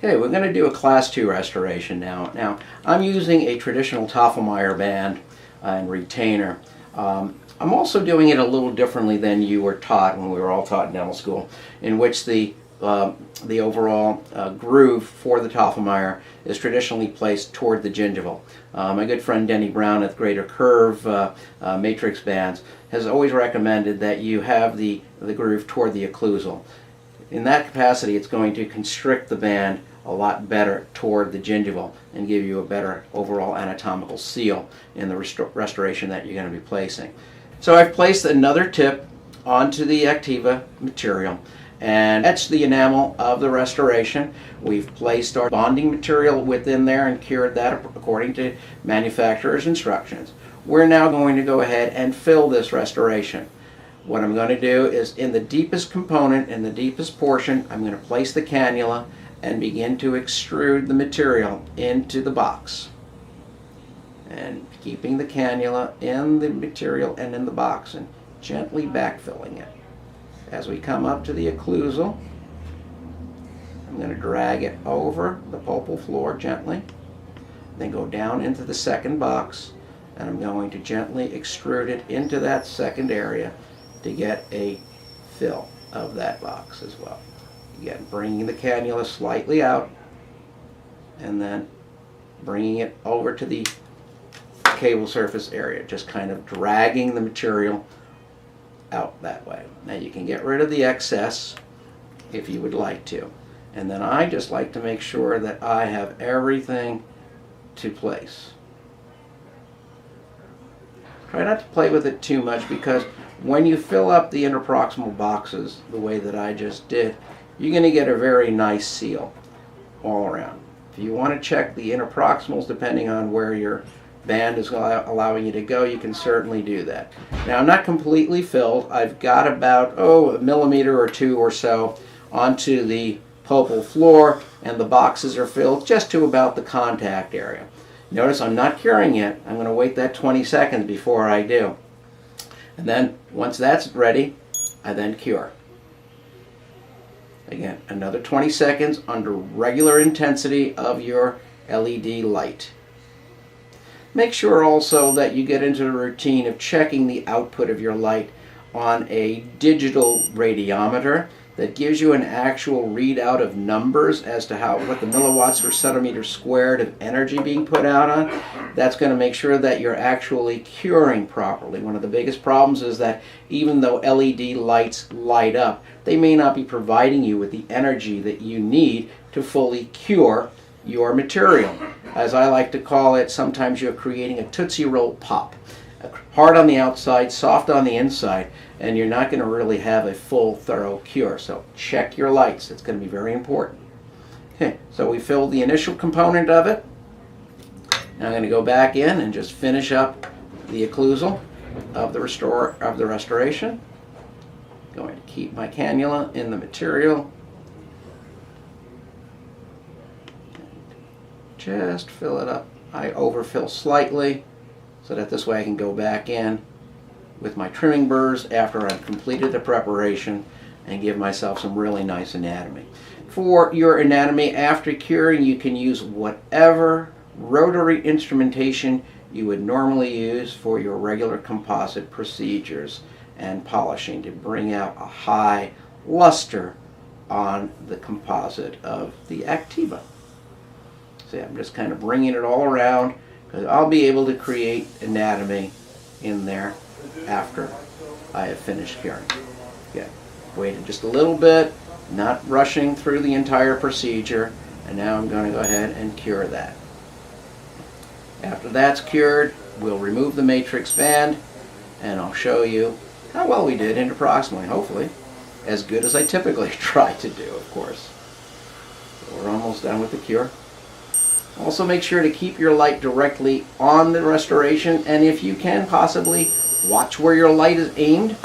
Okay, we're going to do a class 2 restoration now. Now, I'm using a traditional Tafelmayer band and retainer. I'm also doing it a little differently than you were taught when we were all taught in dental school, in which the overall groove for the Tafelmayer is traditionally placed toward the gingival. My good friend Denny Brown at Greater Curve Matrix Bands has always recommended that you have the groove toward the occlusal. In that capacity, it's going to constrict the band a lot better toward the gingival and give you a better overall anatomical seal in the restoration that you're going to be placing. So I've placed another tip onto the ACTIVA material and etched the enamel of the restoration. We've placed our bonding material within there and cured that according to manufacturer's instructions. We're now going to go ahead and fill this restoration. What I'm going to do is, in the deepest component, in the deepest portion, I'm going to place the cannula and begin to extrude the material into the box. And keeping the cannula in the material and in the box and gently backfilling it. As we come up to the occlusal, I'm going to drag it over the pulpal floor gently, then go down into the second box, and I'm going to gently extrude it into that second area to get a fill of that box as well. Again, bringing the cannula slightly out and then bringing it over to the cable surface area, just kind of dragging the material out that way. Now you can get rid of the excess if you would like to. And then I just like to make sure that I have everything to place. Try not to play with it too much, because when you fill up the interproximal boxes the way that I just did, you're going to get a very nice seal all around. If you want to check the interproximals depending on where your band is allowing you to go, you can certainly do that. Now, I'm not completely filled. I've got about a millimeter or two or so onto the pulpal floor, and the boxes are filled just to about the contact area. Notice I'm not curing yet. I'm going to wait that 20 seconds before I do. And then once that's ready, I then cure. Again, another 20 seconds under regular intensity of your LED light. Make sure also that you get into the routine of checking the output of your light on a digital radiometer that gives you an actual readout of numbers as to what the milliwatts per centimeter squared of energy being put out on. That's going to make sure that you're actually curing properly. One of the biggest problems is that even though LED lights light up, they may not be providing you with the energy that you need to fully cure your material. As I like to call it, sometimes you're creating a Tootsie Roll pop. Hard on the outside, soft on the inside, and you're not going to really have a full, thorough cure. So check your lights. It's going to be very important. Okay, so we filled the initial component of it. Now I'm going to go back in and just finish up the occlusal of the restoration. Going to keep my cannula in the material. Just fill it up. I overfill slightly so that this way I can go back in with my trimming burrs after I've completed the preparation and give myself some really nice anatomy. For your anatomy after curing, you can use whatever rotary instrumentation you would normally use for your regular composite procedures and polishing to bring out a high luster on the composite of the ACTIVA. See, I'm just kind of bringing it all around, because I'll be able to create anatomy in there after I have finished curing. Okay, waited just a little bit, not rushing through the entire procedure, and now I'm going to go ahead and cure that. After that's cured, we'll remove the matrix band, and I'll show you how well we did interproximally, hopefully. As good as I typically try to do, of course. So we're almost done with the cure. Also make sure to keep your light directly on the restoration, and if you can possibly watch where your light is aimed.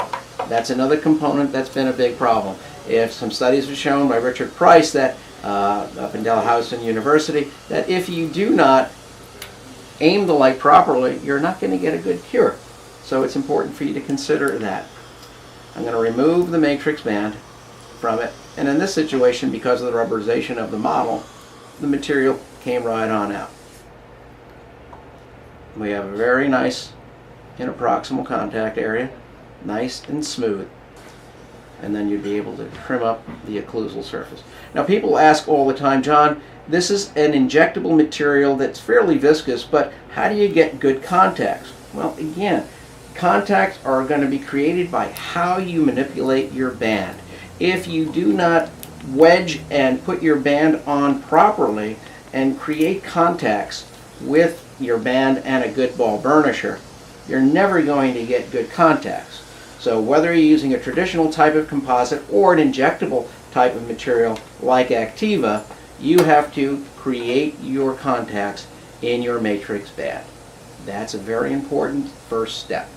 That's another component that's been a big problem. If some studies have shown by Richard Price that up in Dalhousie University, that if you do not aim the light properly, you're not going to get a good cure. So it's important for you to consider that. I'm going to remove the matrix band from it, and in this situation, because of the rubberization of the model, the material came right on out. We have a very nice interproximal contact area, nice and smooth. And then you'd be able to trim up the occlusal surface. Now people ask all the time, John, this is an injectable material that's fairly viscous, but how do you get good contacts? Well, again, contacts are going to be created by how you manipulate your band. If you do not wedge and put your band on properly and create contacts with your band and a good ball burnisher, you're never going to get good contacts. So whether you're using a traditional type of composite or an injectable type of material like ACTIVA, you have to create your contacts in your matrix band. That's a very important first step.